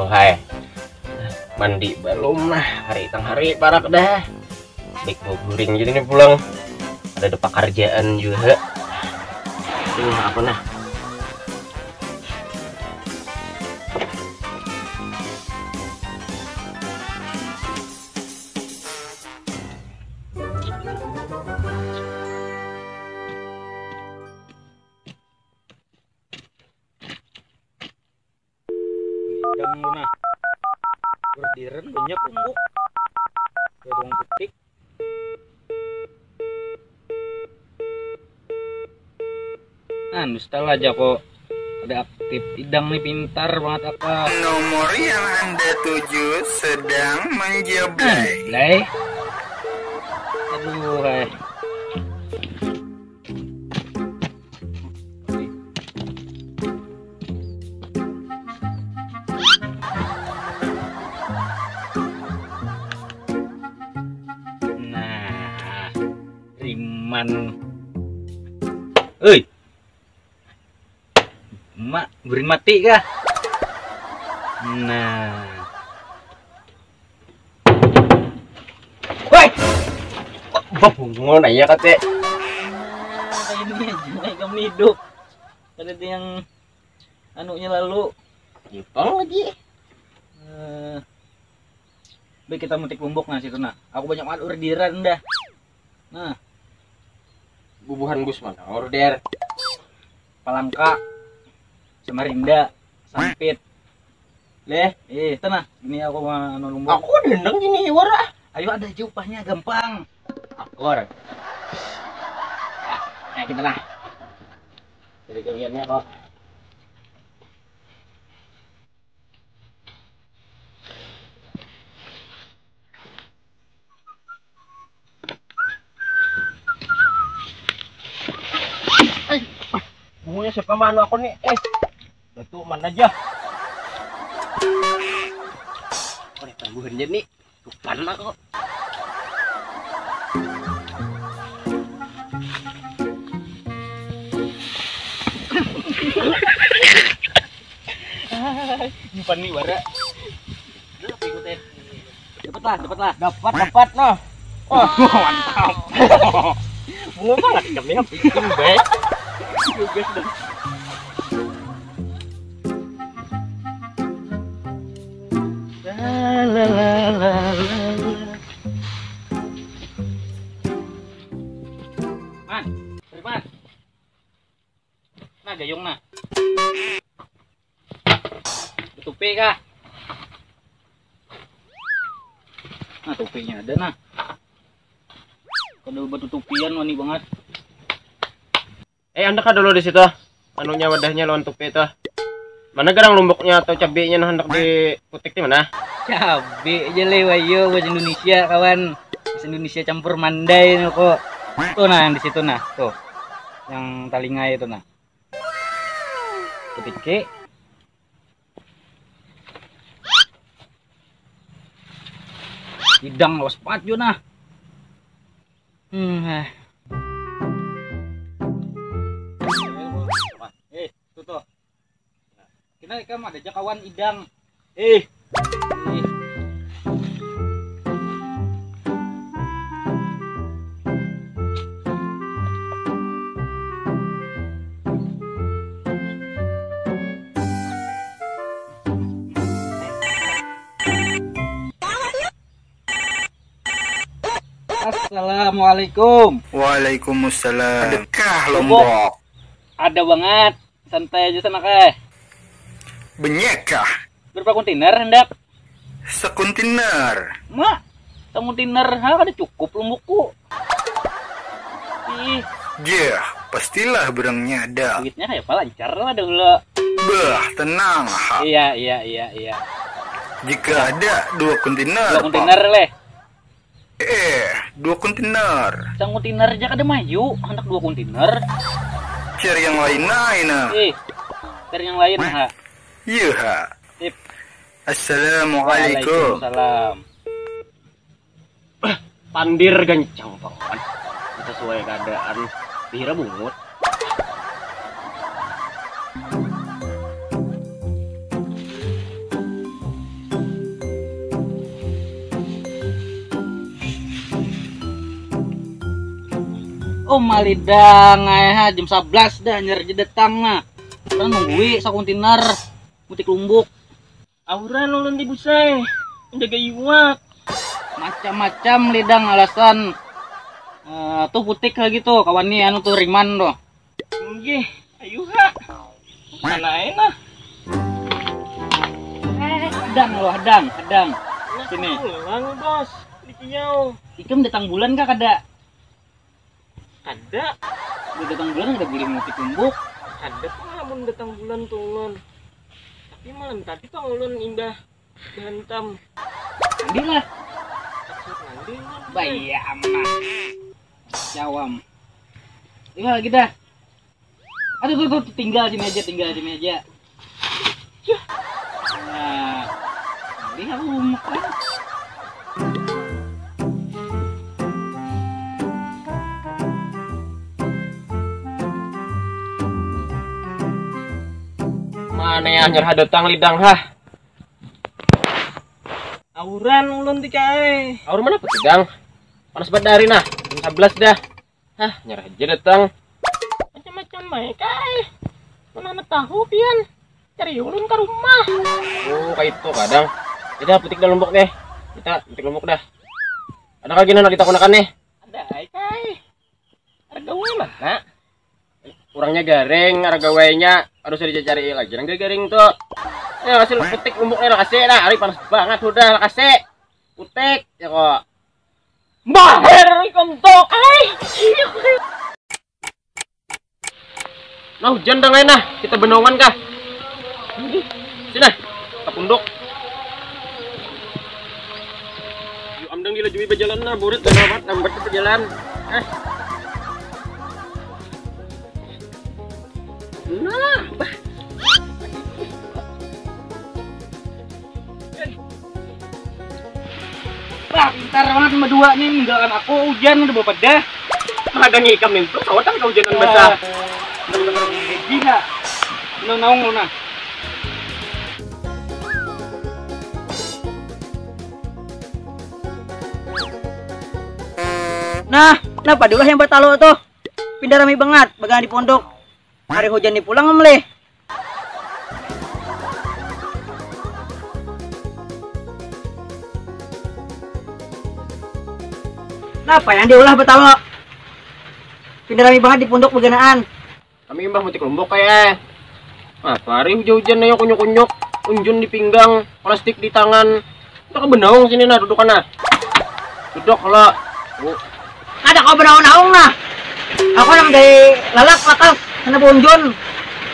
hai. Mandi belum nah, hari parak dah. Baik mau guring jadi nih pulang. Ada depak kerjaan juga. Ini apa nah? Yang mana? Berdiren banyak umbuk. Ke ruang ketik. Nustal aja kok. Ada aktif idang nih, pintar banget apa. Nomor yang Anda tuju sedang menjablay. Lay. Aduh, hai. Nah, Riman. Oi. Mak, guring mati kah? Nah. Woi. Bangun aja kate. Kayak ini aja, naik kamu hidup. Ada yang anunya lalu. Jepang lagi. Baik kita metik lombok nah situ nah. Aku banyak banget orderan dah. Nah, Bubuhan Gus mana? Order. Palangka, Samarinda, Sampit. Leh, tenang. Ini aku mau lombok. Aku dendeng gini wara. Ayo ada aja upahnya gampang. Akor. Nah, kita nah. Jadi kaliannya kok. Bungunya siapa manu aku nih? Betul mana aja? Oh, tangguhan jadi nih. Tupan lah kok. Nyimpan nih bara. Ikutin. Dapat. Dapat noh. Oh, mantap. Bunga banget kami yang bikin baik. Juga sudah. Man, Riman. Nah, gayung nah. Tupi kah? Nah, tupinya ada nah. Kalau batu tupian wani banget. Anda kan dulu di situ. Anunya wadahnya lawan tupi itu. Mana gerang lomboknya atau cabenya nah hendak di putik di mana? Cabe aja lewayo bahasa Indonesia kawan. Bahasa Indonesia campur Mandai nih kok. Tuh nah yang di situ nah, tuh. Yang talingai itu nah. Ketik. Hidang los paju nah. Tuh tuh. Kita kamu ada aja kawan idang. Assalamualaikum. Waalaikumsalam. Adakah lombok? Ada banget. Santai aja sana kah? Benyekah? Berapa kontainer hendak? Sekontainer. Mak, kontainer ada cukup lombokku. Ih, Ya, pastilah berangnya ada. duitnya kayak apa lancar lah dulu. Bah, tenang. Iya. Jika ada 2 kontainer. 2 kontainer leh. 2 kontainer. Sang kontainer aja kada maju, hendak 2 kontainer. Cari yang lain-lain. Cari yang lain ha. Iya. Sip. Assalamualaikum. Waalaikumsalam. Pandir gancang paman. Sesuai keadaan. Bira bungut. Oh malidang jam 11 dah nyer datang nah. Kan nungguin sa kontainer mutik lumbuk. Auran ulun di busay. Menjaga iwak. Macam-macam lidang alasan. Tuh putik lagi tuh kawan nih anu tuh Riman tuh. Nggih, ayo ha. Mana enak. Hadang. Sini. Pulang bos, dikiau. Ikem datang bulan kah kada? Ada, Udah datang bulan ada beli mutik lumbuk. ada pengalaman datang bulan tuh ulun. Tapi malam tadi Pak ulun indah dihantam. Nanti lah. Maksud nanti ulun. Bayi amat. Jawam. Tinggal lagi dah. Aduh tuh tinggal sini aja. Nah, lihat rumah kan. Mana yang nyerah datang lidang ha? Auran ulun ti kae. Aur mana pedang? Panas banget dari nah. Jam 11 dah. Hah, nyerah aja datang. Macam-macam bae kae. Mana tahu pian. Cari ulun ke rumah. Oh, kayak itu kadang. Kita petik dah lombok deh. Kita petik lombok dah. Ada lagi nana ditakunakan nih. Ada kae. Harga mana? Kurangnya garing, harga wainya harus dicari lagi. Yang garing tuh. Ya hasil petik lomboknya lah kasih dah. Hari panas banget udah lah kasih. Putik ya kok. Bahir kontok. Nah hujan dah nah. Kita benongan kah? Sini. Kita punduk. Yuk amdang dilajui berjalan nah. Burit dan amat nambat berjalan. Nah, bah. Bah, pintar banget sama dua nih meninggalkan aku hujan udah bawa dah. Ada ngikam nih tuh, kau tak hujanan basah. Bener-bener gila. Naung lu nah. Nah, kenapa dulu yang bertalo tuh? Pindah rame banget, bagangan di pondok. Hari hujan nih pulang ngemleh. Kenapa yang diulah bertalo? Pindah rame banget di pondok baganaan. Kami mbah mutik lombok kayak. Ah, hari hujan-hujan na yung kunyok-kunyok, unjun di pinggang, plastik di tangan. Kita ke benaung sini nah, duduk na. Duduk kalau. Ada kau benaung-naung nah. Aku nang dari lalak atas sana bonjon.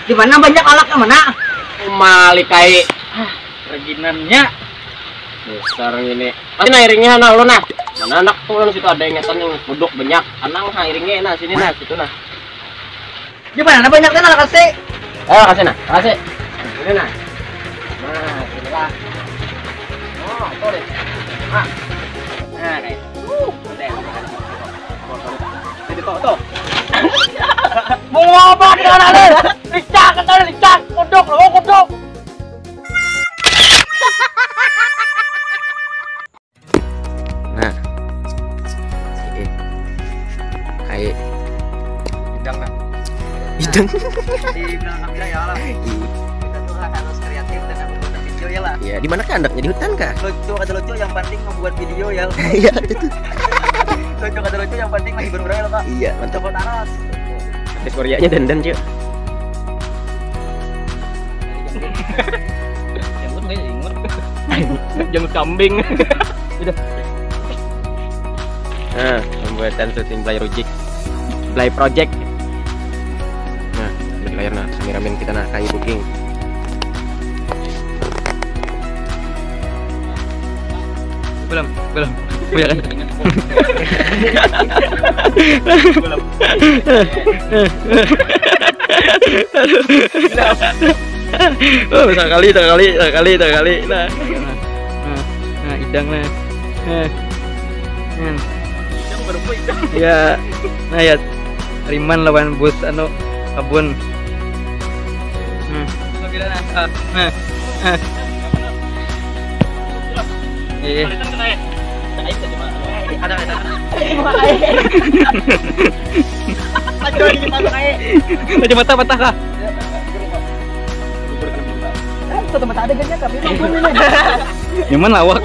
Di mana banyak alak yang mana? Malik kai. Reginannya. Besar ini. Pasti nah iringnya nah lo nah. Mana anak tuh kan situ ada ingatan yang duduk banyak. Anang nah iringnya nah sini nah situ nah. Di mana banyak kan alak kasih? Kasih nah, kasih. Sini nah. Nah, sini lah. Oh, tuh deh. Ah. Nah, kayak. Tuh. Mau apa di sana lu? Licak, kodok. Nah. Kayak Bidang nah. bidang. Dibilang ya lah. Kita tuh harus kreatif dengan membuat video ya lah. Iya, di mana kan andaknya di hutan kah? Lucu yang penting membuat video ya. Iya, itu. Lucu yang penting lagi berbeda kak. Iya, mantap. Coba taras. Koreanya dandan, cuy. Janggut enggak ya ingur. Janggut kambing. Udah. Nah, pembuatan syuting Play Project. Nah, di layar nah, kameramen kita nah kayu booking. Belum. Punya kan? Oh, sekali. Nah, Idang nah. yang berbuat. Ya. Nah ya. Riman lawan bus anu Abun. Iya. Ada. Kacamata patah kah? Tuh tempat adegannya tapi Yang mana awak?